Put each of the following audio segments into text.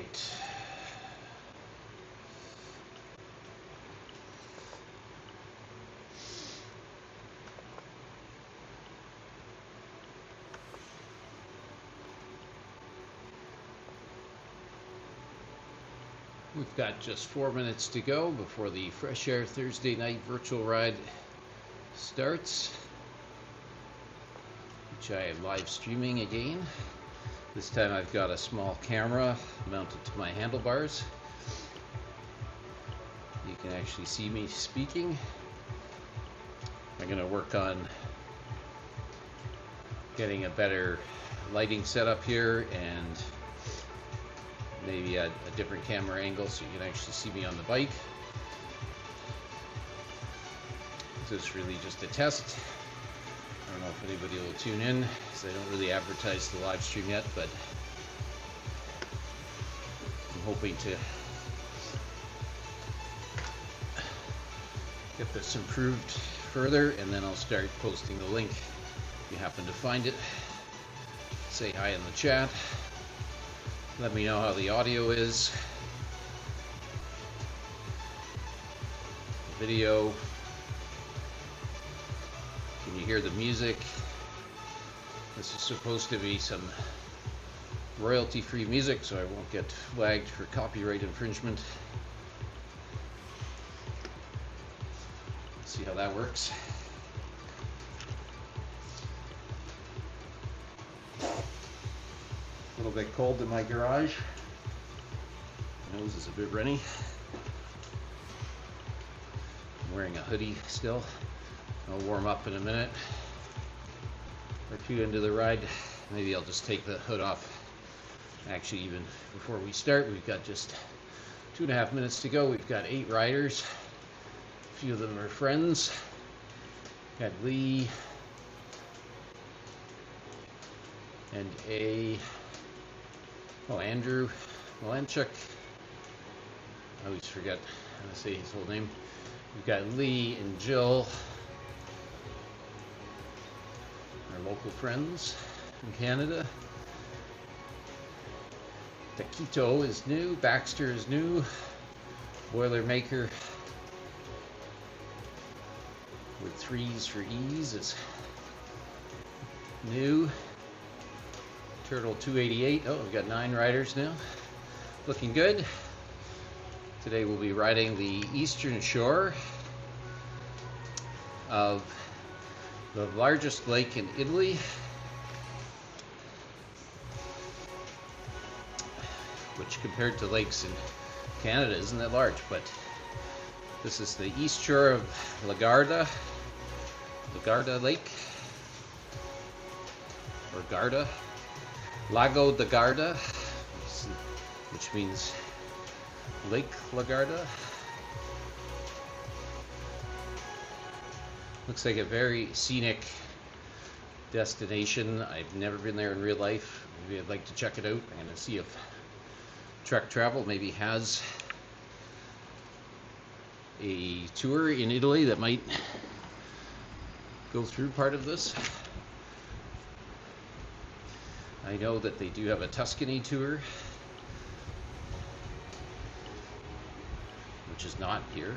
right. We've got just 4 minutes to go before the Fresh Air Thursday night virtual ride starts, which I am live streaming again. This time I've got a small camera mounted to my handlebars. You can actually see me speaking. I'm going to work on getting a better lighting setup here and maybe a different camera angle so you can actually see me on the bike. This is really just a test. I don't know if anybody will tune in because I don't really advertise the live stream yet, but I'm hoping to get this improved further, and then I'll start posting the link if you happen to find it. Say hi in the chat. Let me know how the audio is. The video. Can you hear the music? This is supposed to be some royalty-free music, so I won't get flagged for copyright infringement. Let's see how that works. A little bit cold in my garage. My nose is a bit runny. I'm wearing a hoodie still. I'll warm up in a minute or two into the ride. Maybe I'll just take the hood off. Actually, even before we start, we've got just 2.5 minutes to go. We've got 8 riders. A few of them are friends. Got Lee and Andrew Malanchuk. I always forget how to say his whole name. We've got Lee and Jill, our local friends from Canada. Taquito is new, Baxter is new, Boilermaker with 3s for ease is new. Turtle 288. Oh, we've got 9 riders now. Looking good. Today we'll be riding the eastern shore of the largest lake in Italy, which compared to lakes in Canada isn't that large, but this is the east shore of Garda Lake, or Garda. Lago de Garda, which means Lake Lagarda. Looks like a very scenic destination. I've never been there in real life. Maybe I'd like to check it out. I'm going to see if Trek Travel maybe has a tour in Italy that might go through part of this. I know that they do have a Tuscany tour, which is not here.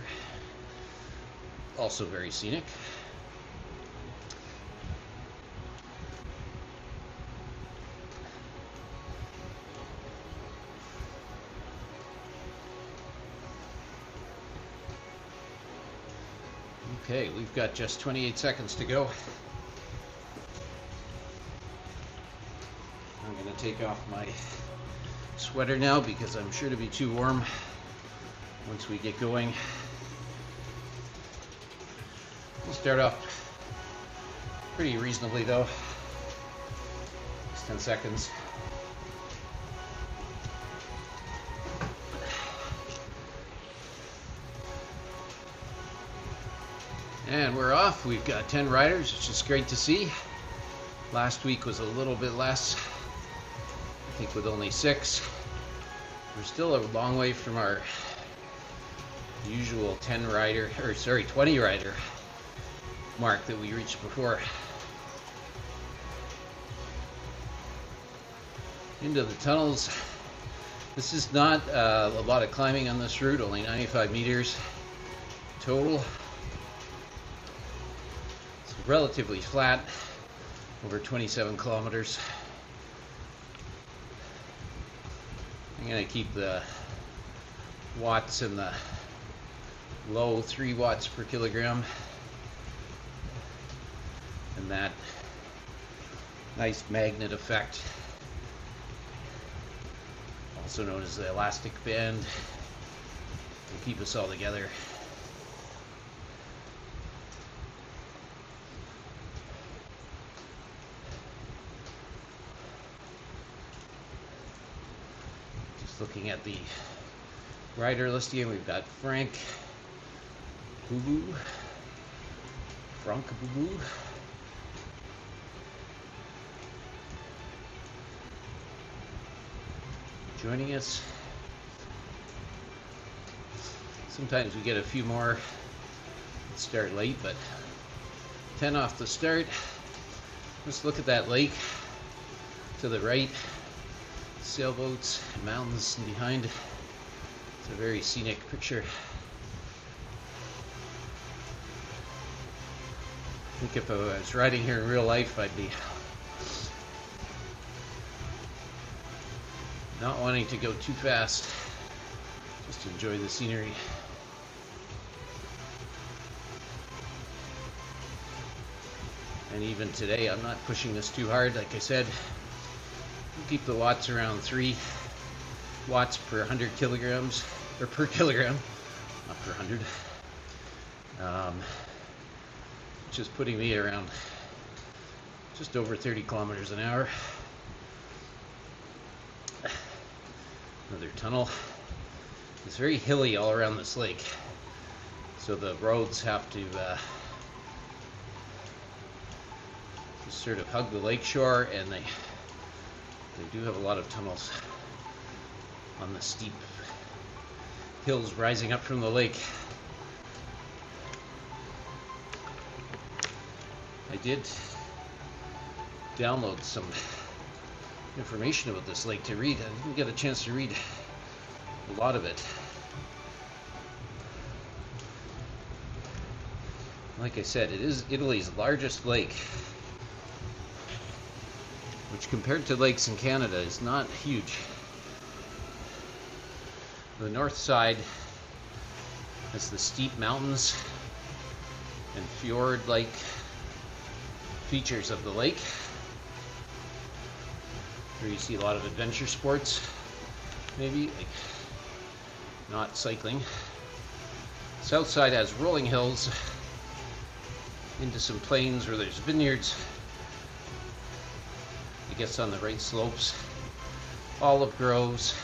Also very scenic. Okay, we've got just 28 seconds to go. I'm going to take off my sweater now because I'm sure to be too warm once we get going. We'll start off pretty reasonably though. Just 10 seconds. And we're off. We've got 10 riders, which is great to see. Last week was a little bit less, I think with only 6. We're still a long way from our usual 20 rider mark that we reached before. Into the tunnels This is not a lot of climbing on this route, only 95 meters total. It's relatively flat, over 27 kilometers. I'm going to keep the watts in the low 3 watts per kilogram, and that nice magnet effect, also known as the elastic band, will keep us all together. Just looking at the rider listing, we've got Frank Boo-Boo, joining us. Sometimes we get a few more that start late, but 10 off the start. Let's look at that lake to the right. Sailboats, mountains behind. It's a very scenic picture. I think if I was riding here in real life, I'd be not wanting to go too fast, just to enjoy the scenery. And even today, I'm not pushing this too hard. Like I said, we'll keep the watts around 3 watts per 100 kilograms, or per kilogram, not per 100. Which is putting me around just over 30 kilometers an hour. Another tunnel. It's very hilly all around this lake, so the roads have to just sort of hug the lake shore, and they do have a lot of tunnels on the steep hills rising up from the lake. I did download some information about this lake to read. I didn't get a chance to read a lot of it. Like I said, it is Italy's largest lake, which compared to lakes in Canada is not huge. The north side has the steep mountains and fjord-like features of the lake. Here you see a lot of adventure sports, maybe, like not cycling. South side has rolling hills into some plains where there's vineyards. It gets on the right slopes, olive groves,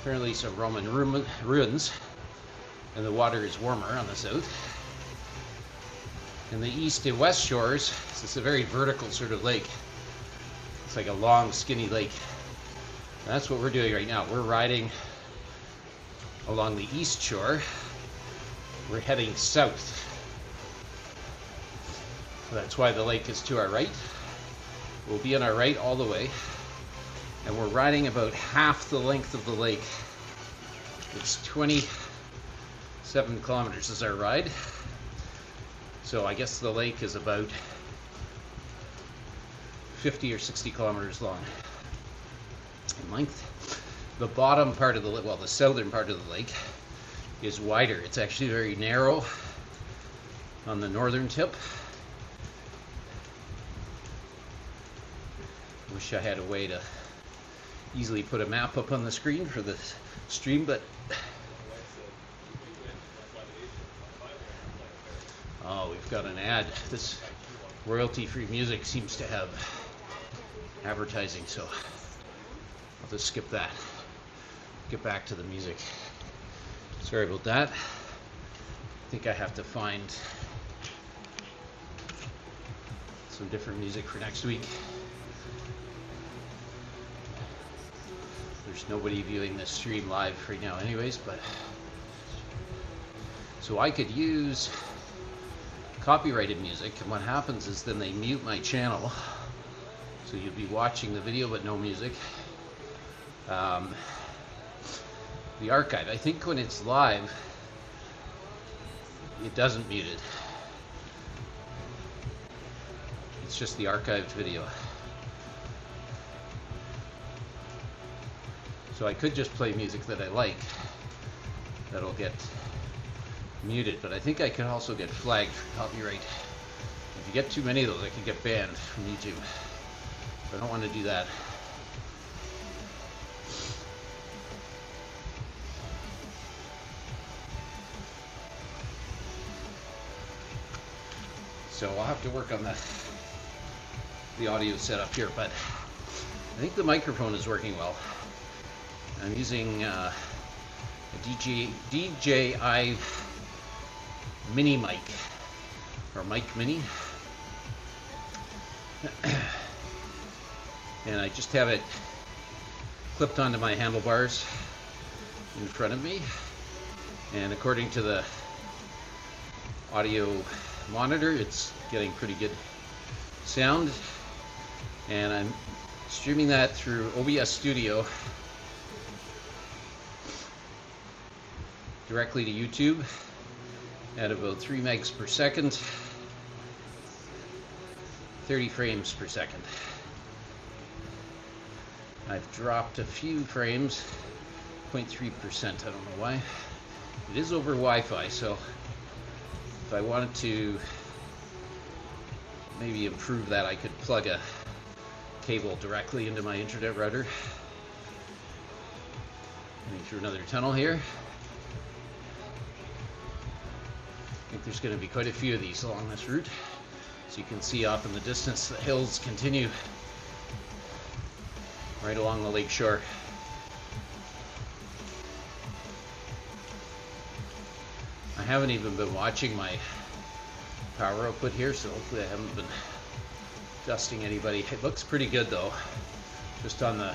apparently some Roman ruins, and the water is warmer on the south. In the east and west shores, it's a very vertical sort of lake. It's like a long, skinny lake. And that's what we're doing right now. We're riding along the east shore. We're heading south. So that's why the lake is to our right. We'll be on our right all the way. And we're riding about half the length of the lake. It's 27 kilometers is our ride. So I guess the lake is about 50 or 60 kilometers long in length. The bottom part of the lake, well, the southern part of the lake is wider. It's actually very narrow on the northern tip. Wish I had a way to easily put a map up on the screen for the stream, but oh, we've got an ad. This royalty-free music seems to have advertising, so I'll just skip that. Get back to the music. Sorry about that. I think I have to find some different music for next week. There's nobody viewing this stream live right now anyways, but so I could use copyrighted music, and what happens is then they mute my channel, so you'll be watching the video but no music. the archive. I think when it's live, it doesn't mute it. It's just the archived video. So I could just play music that I like that'll get muted, but I think I can also get flagged for copyright. If you get too many of those, I could get banned from YouTube. I don't want to do that. So I'll have to work on the audio setup here, but I think the microphone is working well. I'm using a DJI mini mic, or mic mini. And I just have it clipped onto my handlebars in front of me. And according to the audio monitor, it's getting pretty good sound. And I'm streaming that through OBS Studio directly to YouTube at about 3 megs per second, 30 frames per second. I've dropped a few frames, 0.3%, I don't know why. It is over Wi-Fi, so if I wanted to maybe improve that, I could plug a cable directly into my internet router. Going through another tunnel here. I think there's going to be quite a few of these along this route. So you can see off in the distance, the hills continue right along the lake shore. I haven't even been watching my power output here, so hopefully I haven't been dusting anybody. It looks pretty good though. Just on the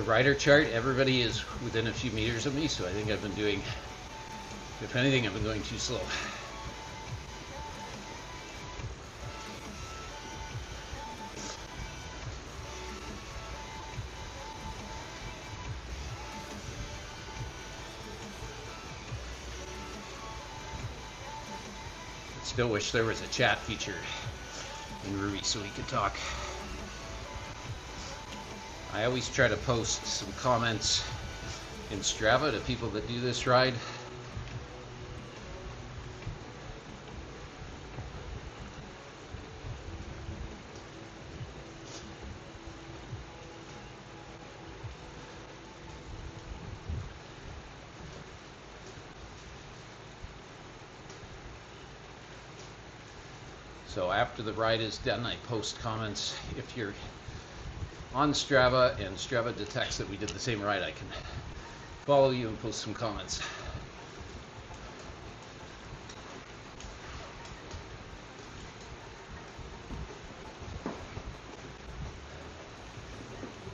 rider chart, everybody is within a few meters of me, so I think I've been doing, if anything, I've been going too slow. Still wish there was a chat feature in Ruby so we could talk. I always try to post some comments in Strava to people that do this ride. So after the ride is done, I post comments. If you're on Strava and Strava detects that we did the same ride, I can follow you and post some comments.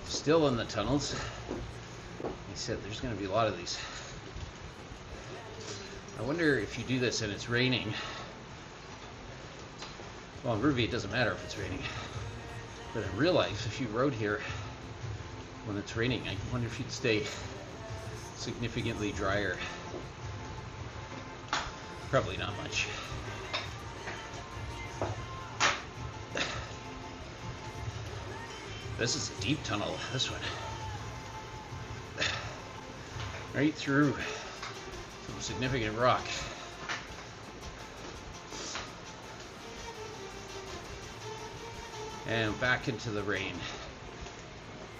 Still in the tunnels. Like I said, there's going to be a lot of these. I wonder if you do this and it's raining. Well, in Ruby, it doesn't matter if it's raining. But in real life, if you rode here when it's raining, I wonder if you'd stay significantly drier. Probably not much. This is a deep tunnel, this one. Right through some significant rock. And back into the rain,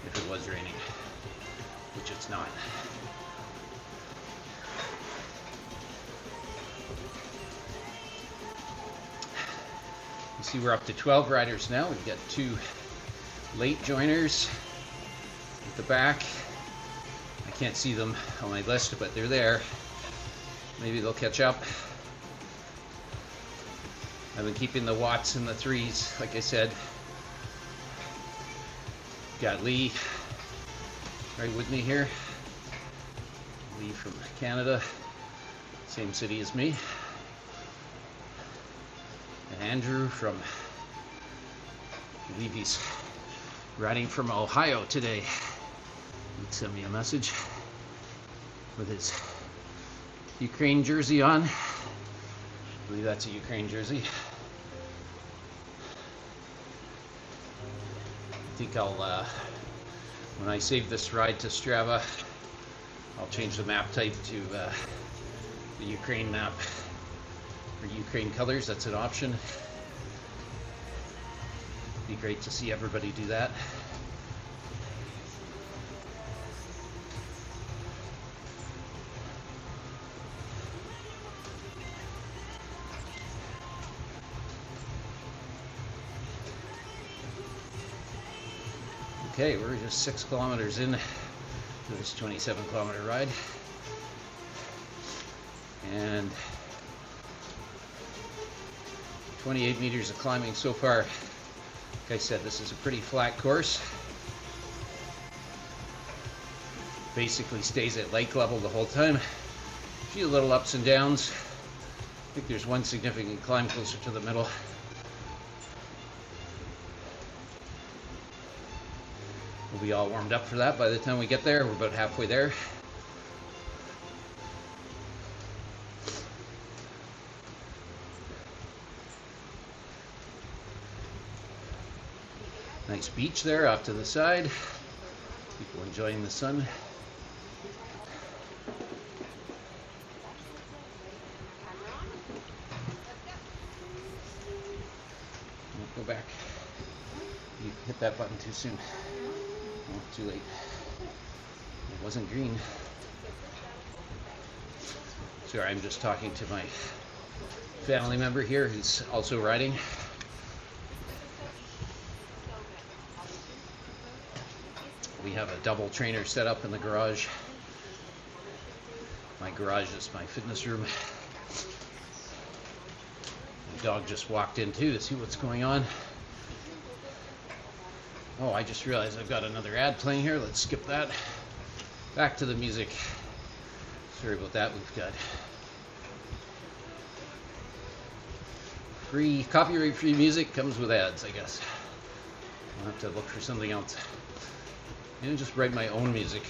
if it was raining, which it's not. You see we're up to 12 riders now. We've got 2 late joiners at the back. I can't see them on my list, but they're there. Maybe they'll catch up. I've been keeping the watts in the 3s, like I said. Got Lee right with me here. Lee from Canada, same city as me. And Andrew from, I believe he's riding from Ohio today. sent me a message with his Ukraine jersey on. I believe that's a Ukraine jersey. I think I'll, when I save this ride to Strava, I'll change the map type to the Ukraine map for Ukraine colors. That's an option. Be great to see everybody do that. Okay, we're just 6 kilometers in to this 27-kilometer ride, and 28 meters of climbing so far. Like I said, this is a pretty flat course. Basically stays at lake level the whole time. A few little ups and downs. I think there's one significant climb closer to the middle. We'll be all warmed up for that by the time we get there. We're about halfway there. Nice beach there off to the side. People enjoying the sun. Go back. You hit that button too soon. Oh, too late. It wasn't green. Sorry, I'm just talking to my family member here who's also riding. We have a double trainer set up in the garage. My garage is my fitness room. The dog just walked in too to see what's going on. Oh, I just realized I've got another ad playing here. Let's skip that. Back to the music. Sorry about that. We've got copyright-free music. Comes with ads, I guess. I'll have to look for something else. And just write my own music.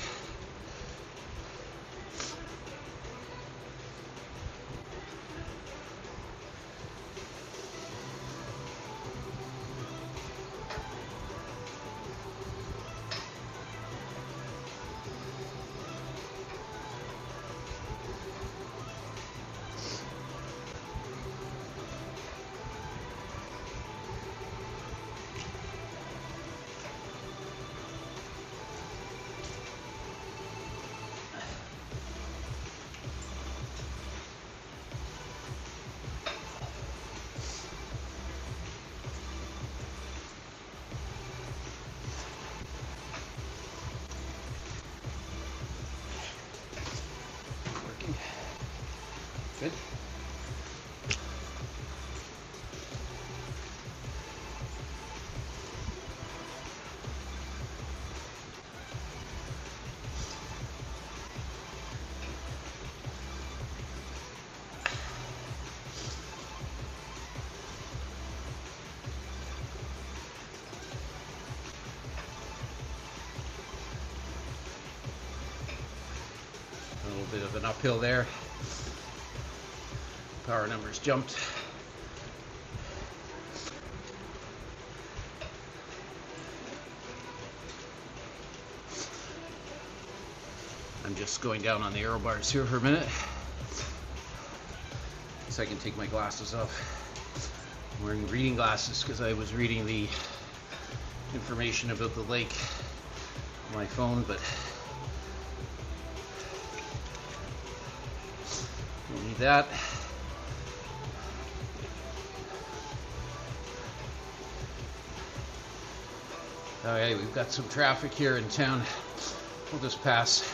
Good. A little bit of an uphill there. Power numbers jumped. I'm just going down on the aero bars here for a minute so I can take my glasses off. I'm wearing reading glasses because I was reading the information about the lake on my phone, but don't need that. Okay, we've got some traffic here in town. We'll just pass.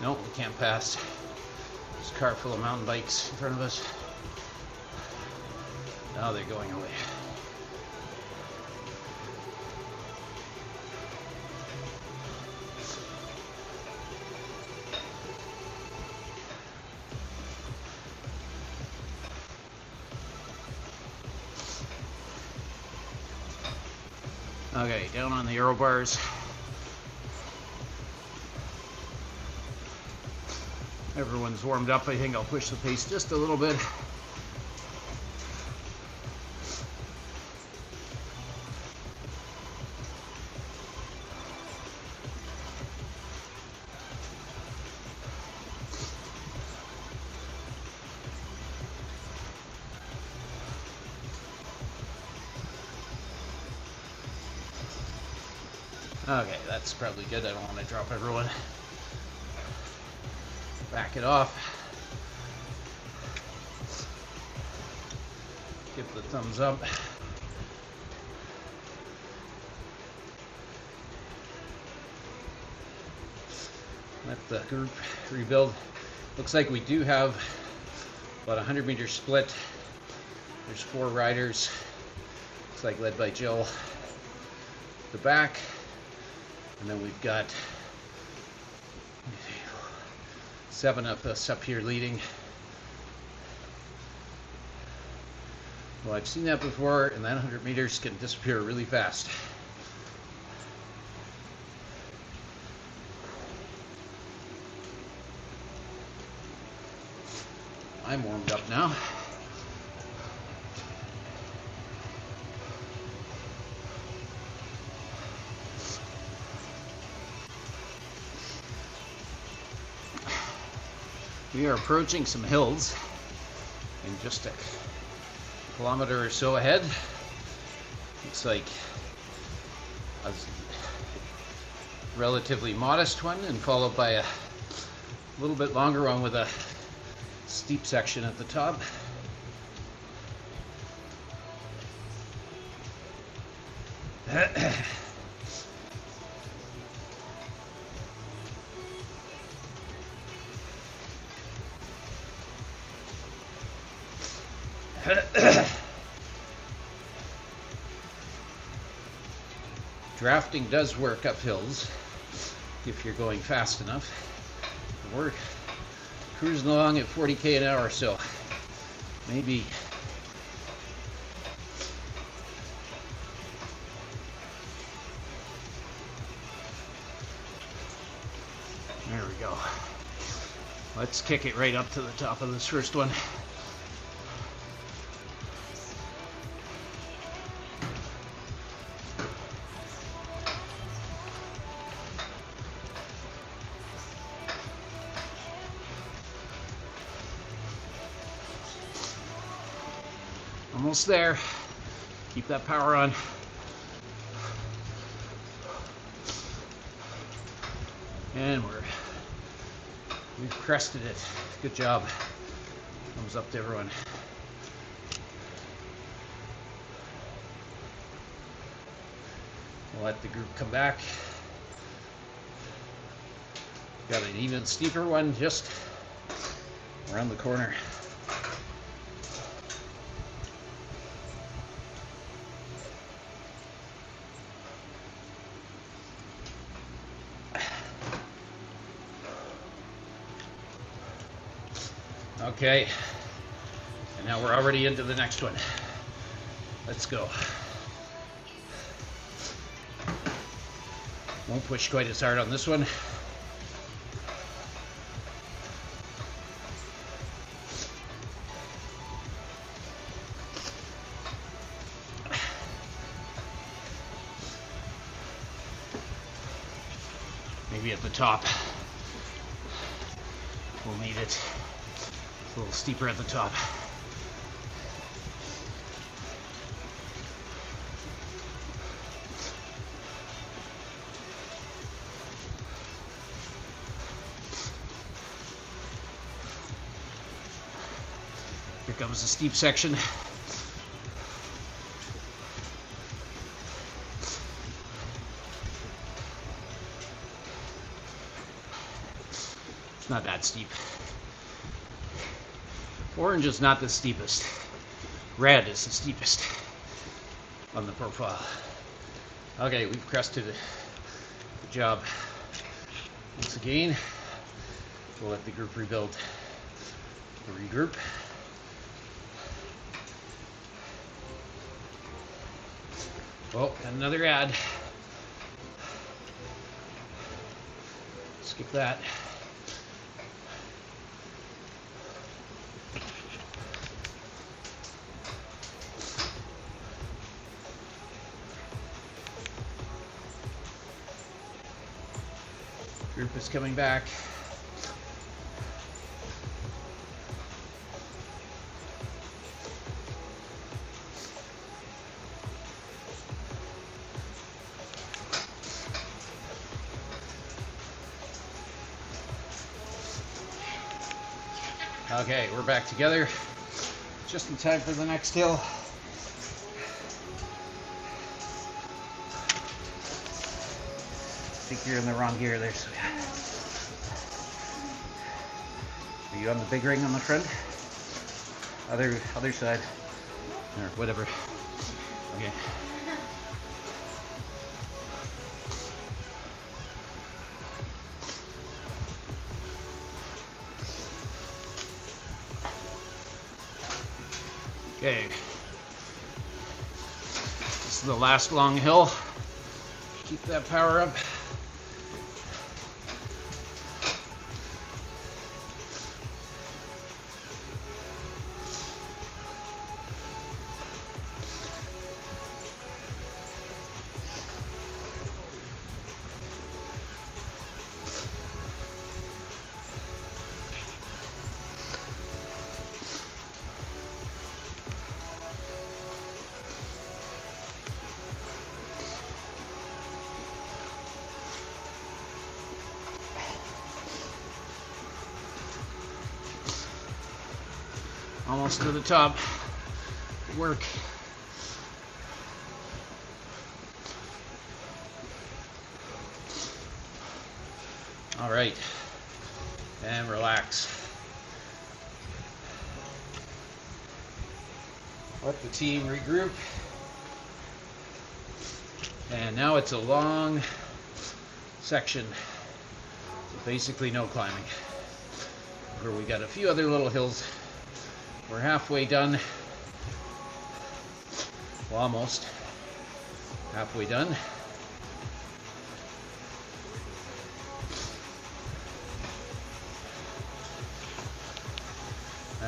Nope, we can't pass. There's a car full of mountain bikes in front of us. Now they're going away. Okay, down on the aero bars. Everyone's warmed up. I think I'll push the pace just a little bit. Okay, that's probably good. I don't want to drop everyone. Back it off. Give the thumbs up. Let the group rebuild. Looks like we do have about a 100-meter split. There's 4 riders. Looks like led by Jill. The back. And then we've got 7 of us up here leading. Well, I've seen that before, and that 100 meters can disappear really fast. I'm warmed up now. We are approaching some hills, and just a kilometer or so ahead, looks like a relatively modest one, and followed by a little bit longer one with a steep section at the top. Drafting does work up hills if you're going fast enough. We're cruising along at 40k an hour, so maybe there we go. Let's kick it right up to the top of this first one. Almost there. Keep that power on. And we've crested it. Good job. Thumbs up to everyone. We'll let the group come back. Got an even steeper one just around the corner. Okay, and now we're already into the next one. Let's go. Won't push quite as hard on this one. Maybe at the top. We'll need it. A little steeper at the top. Here comes the steep section. It's not that steep. Orange is not the steepest. Red is the steepest on the profile. Okay, we've crested it. Good job. Once again, we'll let the group rebuild. Regroup. Oh, got another ad. Skip that. group is coming back. Okay, we're back together, just in time for the next hill. I think you're in the wrong gear there, so yeah. Are you on the big ring on the front? Other side, or whatever. Okay. Okay, this is the last long hill. Keep that power up. Almost to the top. Good work. All right, and relax. Let the team regroup. And now it's a long section, so basically no climbing, where we got a few other little hills. We're halfway done. Well, almost halfway done.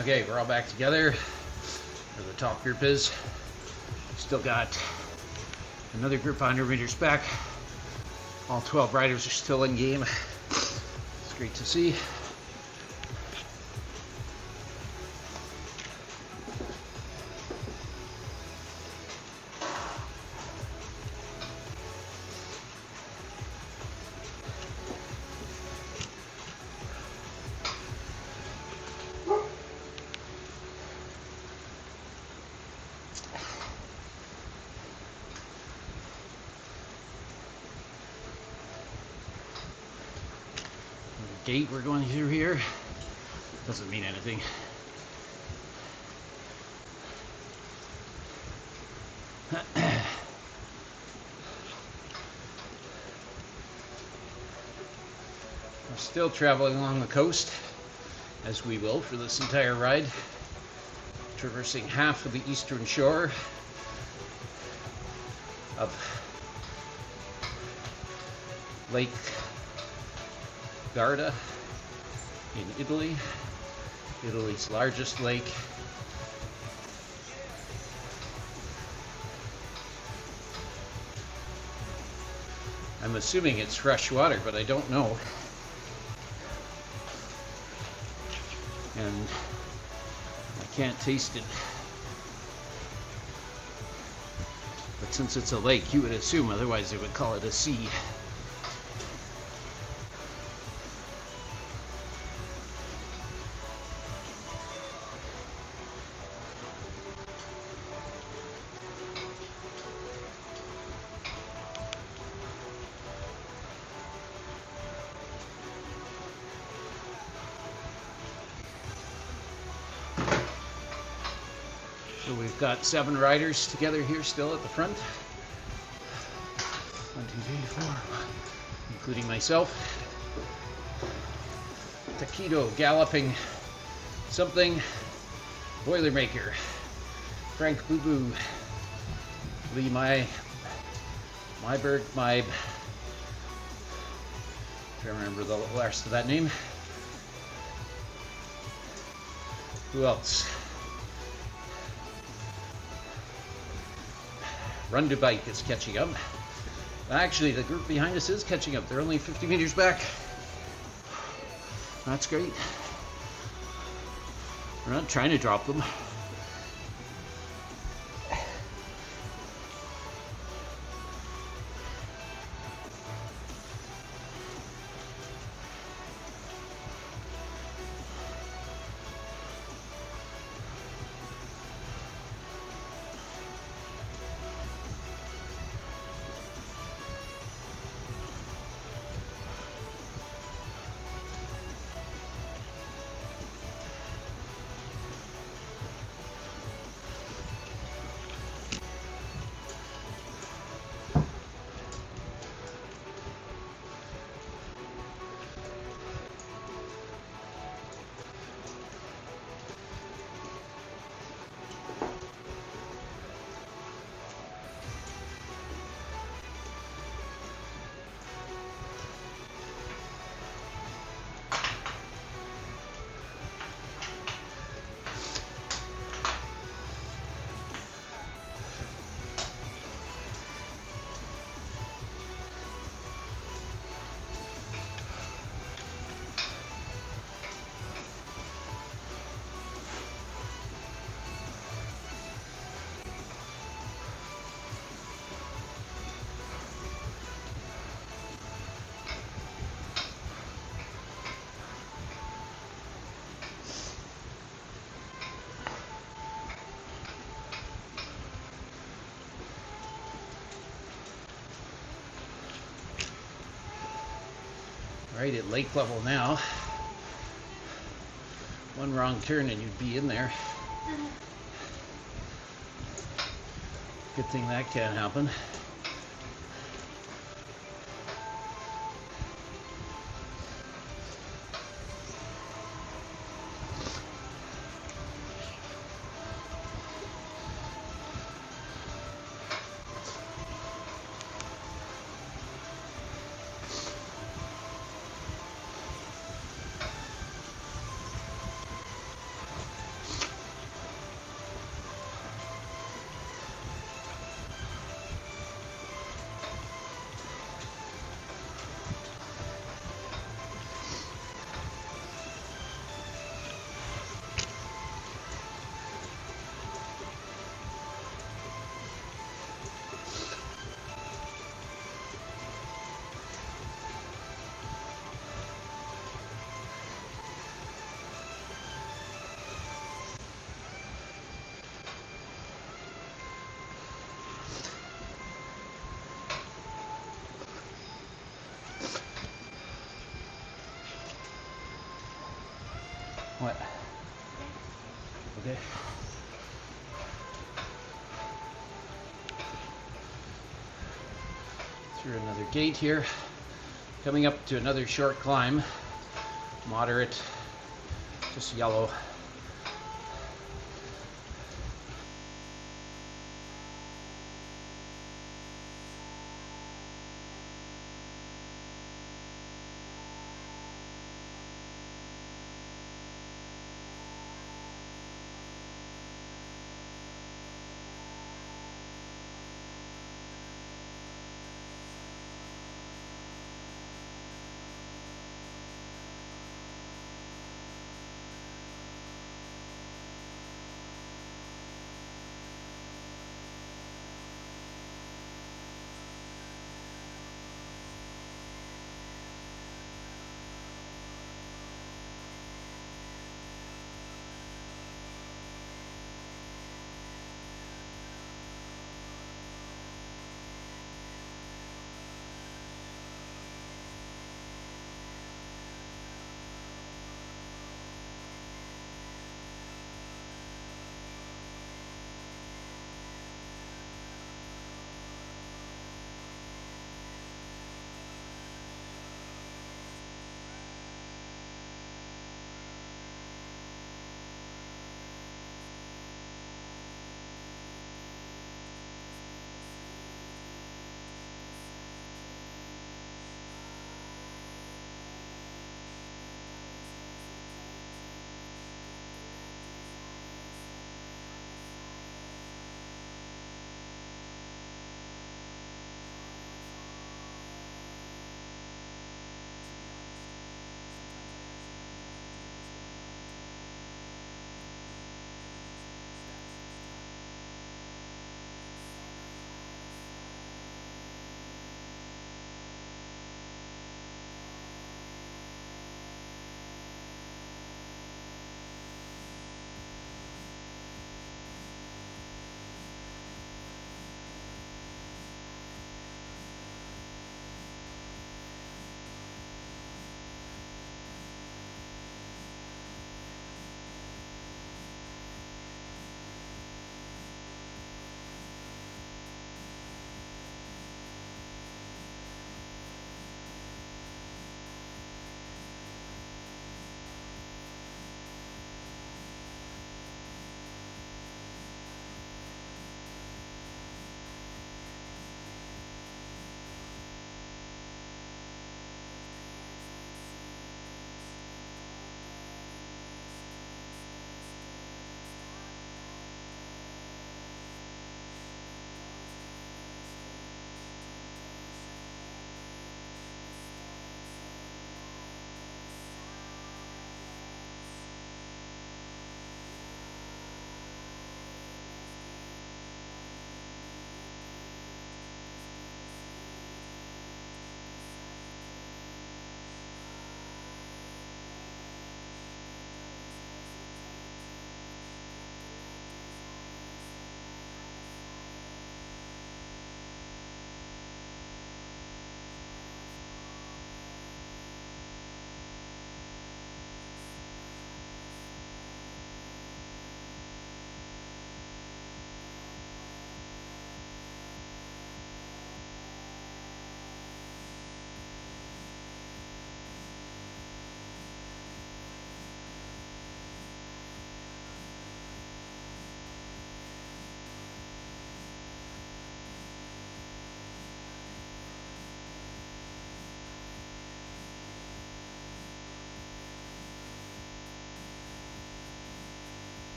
Okay, we're all back together, where the top group is. Still got another group 100 meters back. All 12 riders are still in game. It's great to see. Gate we're going through here doesn't mean anything. We're still traveling along the coast, as we will for this entire ride, traversing half of the eastern shore of Lake Garda in Italy, Italy's largest lake. I'm assuming it's fresh water, but I don't know. And I can't taste it. But since it's a lake, you would assume, otherwise they would call it a sea. So we've got 7 riders together here still at the front. 1, 2, 3, 4, including myself. Taquito galloping something. Boilermaker. Frank Boo Boo. Lee Myberg Mybe. Trying to remember the rest of that name. Who else? Run to Bike is catching up. Actually, the group behind us is catching up. They're only 50 meters back. That's great. We're not trying to drop them. Right at lake level now. One wrong turn and you'd be in there. Good thing that can't happen. What? Okay. Through another gate here. Coming up to another short climb. Moderate, just yellow.